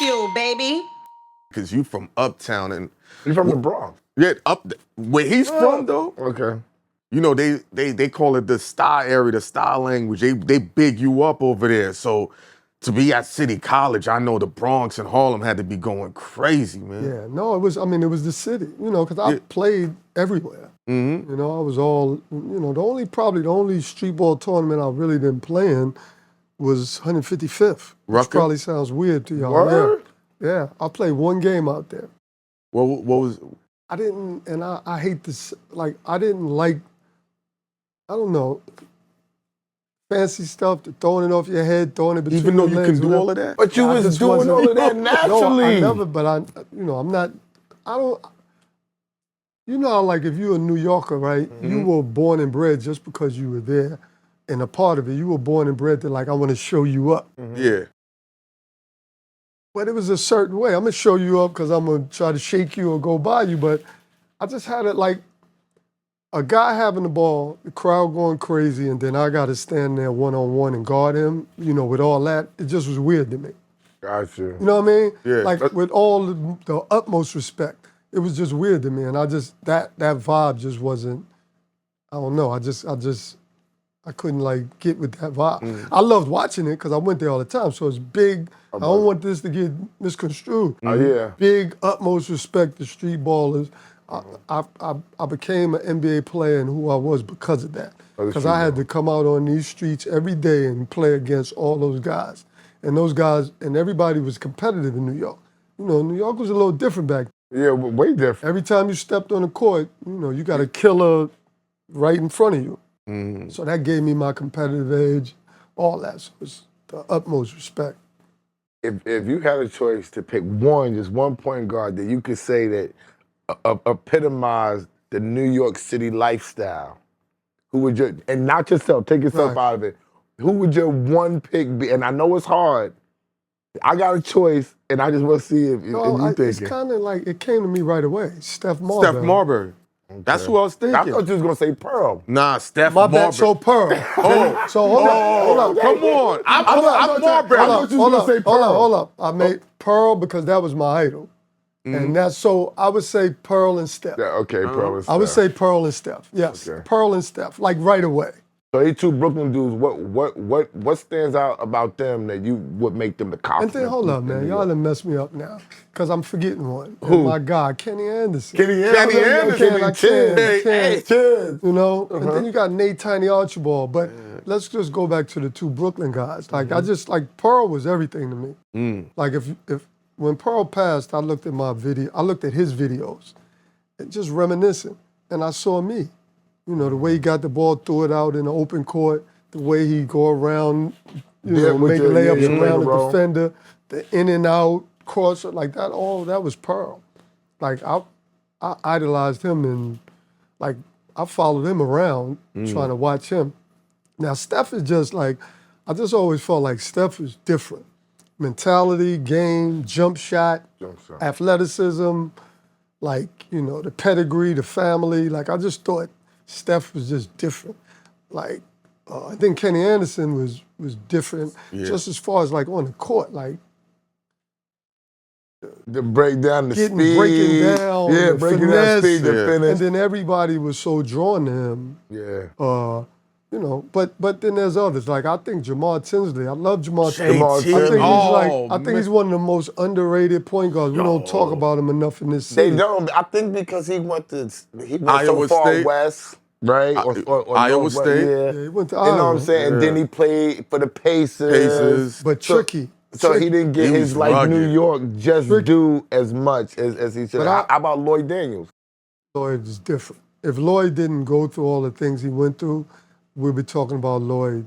Bagfuel, baby. Because you from uptown and You from the Bronx? yeah, where he's from though. Okay. You know they call it the star area, the star language. They big you up over there. So to be at City College, I know the Bronx and Harlem had to be going crazy, man. Yeah, no, it was. I mean, it was the city. You know, because I played everywhere. Mm-hmm. You know, I was all. You know, the only street ball tournament I really didn't play in was 155th. Rucker? Which probably sounds weird to y'all. Word? Yeah, I played one game out there. What was? I didn't, and I hate this. Like, I didn't like. I don't know. Fancy stuff, throwing it off your head, throwing it between Even though your you legs, can do all of that? But you was doing all of that naturally. No, I never, but I'm not, I don't, you know how, like, if you're a New Yorker, right, you were born and bred just because you were there and a part of it. You were born and bred to, like, I want to show you up. Yeah. But it was a certain way. I'm going to show you up because I'm going to try to shake you or go by you, but I just had it like, a guy having the ball, the crowd going crazy, and then I got to stand there one-on-one and guard him, you know, with all that. It just was weird to me. Gotcha. You know what I mean? Yeah. Like, with all the utmost respect, it was just weird to me. And I just, that vibe just wasn't, I don't know, I couldn't, like, get with that vibe. I loved watching it because I went there all the time, so it's big. I don't want this to get misconstrued. Oh, yeah. Big, utmost respect to street ballers. I became an NBA player and who I was because of that. Because I had to come out on these streets every day and play against all those guys. And those guys, and everybody was competitive in New York. You know, New York was a little different back then. Yeah, way different. Every time you stepped on the court, you know, you got a killer right in front of you. So that gave me my competitive edge, all that. So it's the utmost respect. If you had a choice to pick just one point guard that you could say that epitomize the New York City lifestyle, who would your, and not yourself, take yourself out of it, who would your one pick be? And I know it's hard. I got a choice, and I just want to see if you think It's kind of like, it came to me right away. Steph Marbury. Steph Marbury. Okay. That's who I was thinking. I thought you was going to say Pearl. Nah, Steph My Marbury. bad, so Pearl. So hold up. Come on. I'm Marbury. Hold up. I made Pearl because that was my idol. And that's, so I would say Pearl and Steph. Yeah, okay, Pearl and Steph. I would say Pearl and Steph. Yes, Okay. Pearl and Steph, like right away. So these two Brooklyn dudes, what stands out about them that you would make them the cops? And then hold up, man, y'all done messed me up now, because I'm forgetting one. Who? And my God, Kenny Anderson. Kenny Anderson. I can't. You know, and then you got Nate Tiny Archibald. But let's just go back to the two Brooklyn guys. Like I just, like, Pearl was everything to me. Like if when Pearl passed, I looked at his videos, and just reminiscing, and I saw me. You know, the way he got the ball, threw it out in the open court, the way he go around, make layups around the defender, the in and out, cross, like that, all that was Pearl. Like, I idolized him, and, like, I followed him around trying to watch him. Now, Steph is just like, I just always felt like Steph is different. Mentality, game, jump shot, athleticism, like, you know, the pedigree, the family. Like, I just thought Steph was just different. Like, I think Kenny Anderson was different, just as far as, like, on the court, like, the breakdown, the speed. Breaking down, yeah, breaking down speed, the finish. And then everybody was so drawn to him. Yeah. You know, but then there's others. Like, I think Jamal Tinsley. I love Jamal JT. Tinsley. I think he's one of the most underrated point guards. We don't talk about him enough in this city. They don't. I think because he went Iowa so far State. west, right? Or Iowa State. Yeah, he went to Iowa. You know what I'm saying? Yeah. And then he played for the Pacers. But tricky. So he didn't get his, like, rugged. New York just due as much as he should. But How about Lloyd Daniels? Lloyd is different. If Lloyd didn't go through all the things he went through, we'll be talking about Lloyd.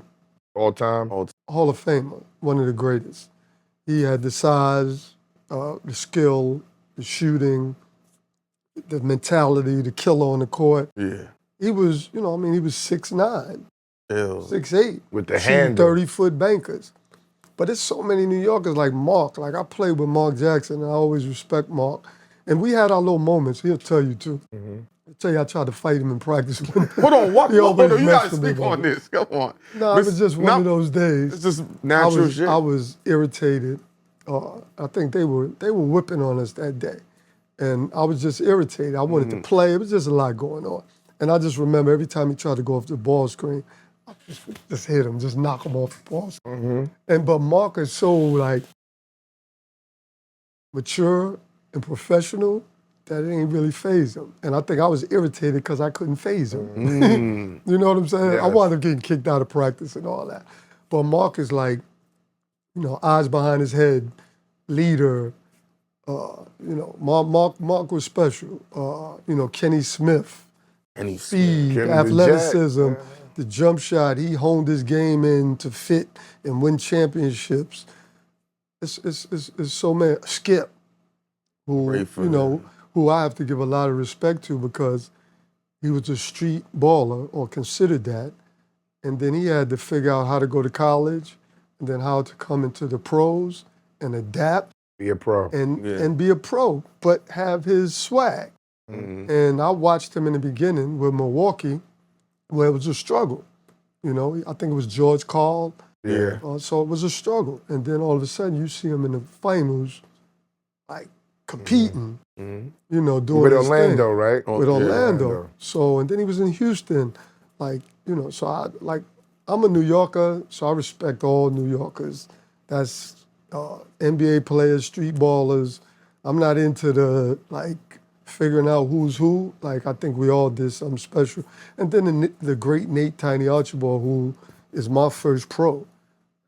All time? Hall of Famer, one of the greatest. He had the size, the skill, the shooting, the mentality, the killer on the court. Yeah. He was, he was 6'9", 6'8", With the shooting handle. 30-foot bankers. But there's so many New Yorkers like Mark. Like, I played with Mark Jackson, and I always respect Mark. And we had our little moments. He'll tell you, too. I'll tell you, I tried to fight him in practice. Hold on, hold on. You got to speak on me. this. Come on. No, it was just one of those days. It's just natural shit. I was irritated. I think they were whipping on us that day. And I was just irritated. I wanted to play. It was just a lot going on. And I just remember every time he tried to go off the ball screen, I just hit him, just knock him off the ball screen. But Mark is so like mature and professional that it ain't really phase him. And I think I was irritated because I couldn't phase him. You know what I'm saying? Yes. I wound up getting kicked out of practice and all that. But Mark is like, you know, eyes behind his head, leader. You know, Mark was special. You know, Kenny Smith, speed, Kenny the athleticism, Jet. the jump shot. He honed his game in to fit and win championships. It's so many. Skip, who you know, who I have to give a lot of respect to because he was a street baller or considered that, and then he had to figure out how to go to college, and then how to come into the pros and adapt. Be a pro. And be a pro, but have his swag. And I watched him in the beginning with Milwaukee, where it was a struggle. You know, I think it was George Karl. Yeah. So it was a struggle. And then all of a sudden you see him in the finals, like competing, you know, doing With his Orlando, thing. right? With Yeah, Orlando. So, and then he was in Houston, like, you know, so I'm a New Yorker, so I respect all New Yorkers. That's NBA players, street ballers. I'm not into the, like, figuring out who's who. Like, I think we all did something special. And then the great Nate Tiny Archibald, who is my first pro,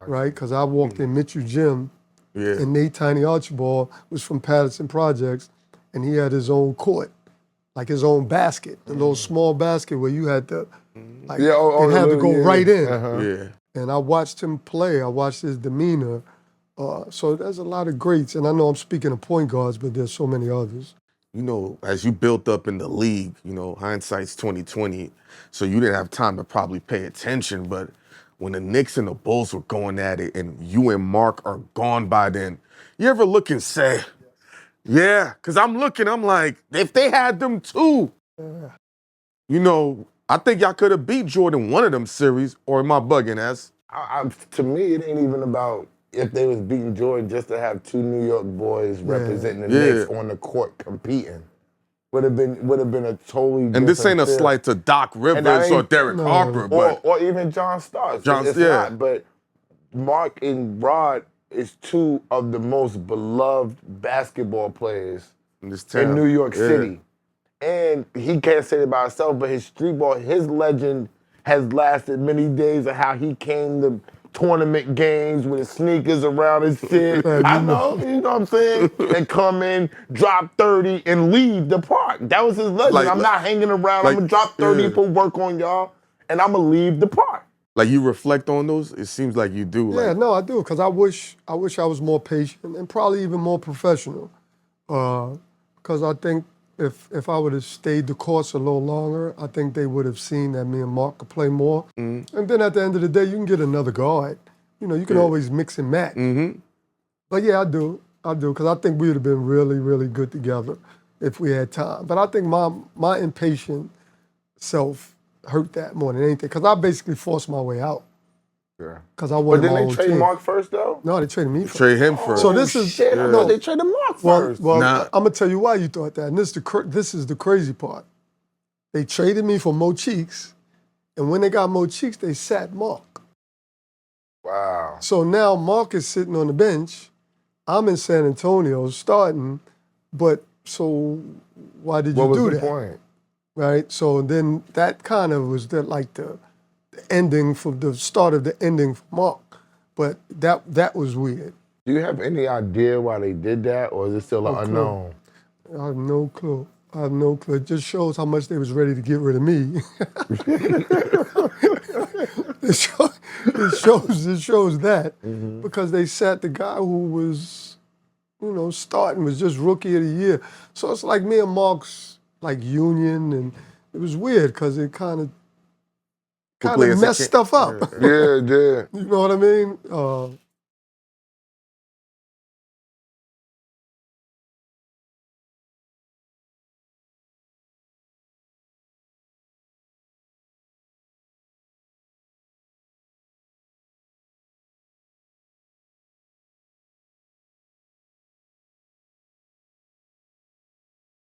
right? Because I walked in Mitchell Gym, and Nate Tiny Archibald was from Patterson Projects, and he had his own court, like his own basket, the little small basket where you had to, like, it had to go right in. And I watched him play. I watched his demeanor. So there's a lot of greats, and I know I'm speaking of point guards, but there's so many others. You know, as you built up in the league, you know, hindsight's 2020, so you didn't have time to probably pay attention, but when the Knicks and the Bulls were going at it and you and Mark are gone by then, you ever look and say, yeah, because I'm like, if they had them too, you know, I think y'all could have beat Jordan one of them series, or am I bugging, as? To me, it ain't even about if they was beating Jordan, just to have two New York boys representing the Knicks on the court competing. Would have been a totally different And this ain't a feel. slight to Doc Rivers or Derek Harper, but or even John Starks. It's not, but Mark and Rod is two of the most beloved basketball players in New York City. And he can't say it by himself, but his street ball, his legend has lasted many days of how he came to tournament games with his sneakers around his shit. I know, you know what I'm saying? And come in, drop 30, and leave the park. That was his legend. I'm not hanging around. I'm going to drop 30 and put work on y'all, and I'm going to leave the park. Like, you reflect on those? It seems like you do. Yeah, like, no, I do, because I wish I was more patient and probably even more professional. Because I think if I would have stayed the course a little longer, I think they would have seen that me and Mark could play more. And then at the end of the day, you can get another guard. You know, you can always mix and match. But yeah, I do, because I think we would have been really, really good together if we had time. But I think my impatient self hurt that more than anything, because I basically forced my way out. Yeah. Because I wanted my own But didn't they trade team. Mark first, though? No, they traded me first. Trade him first. So this is Shit, I thought they traded Mark first. Well, I'm gonna tell you why you thought that, and this is the crazy part. They traded me for Mo Cheeks, and when they got Mo Cheeks, they sat Mark. Wow. So now Mark is sitting on the bench. I'm in San Antonio starting, but so why did you do that? What was the point? Right. So then that kind of was the ending for the start of the ending for Mark, but that was weird. Do you have any idea why they did that, or is it still an unknown? I have no clue. It just shows how much they was ready to get rid of me. It shows that because they sat the guy who was, you know, starting, was just rookie of the year. So it's like me and Mark's like union, and it was weird because it kind of messed stuff up. Yeah. You know what I mean?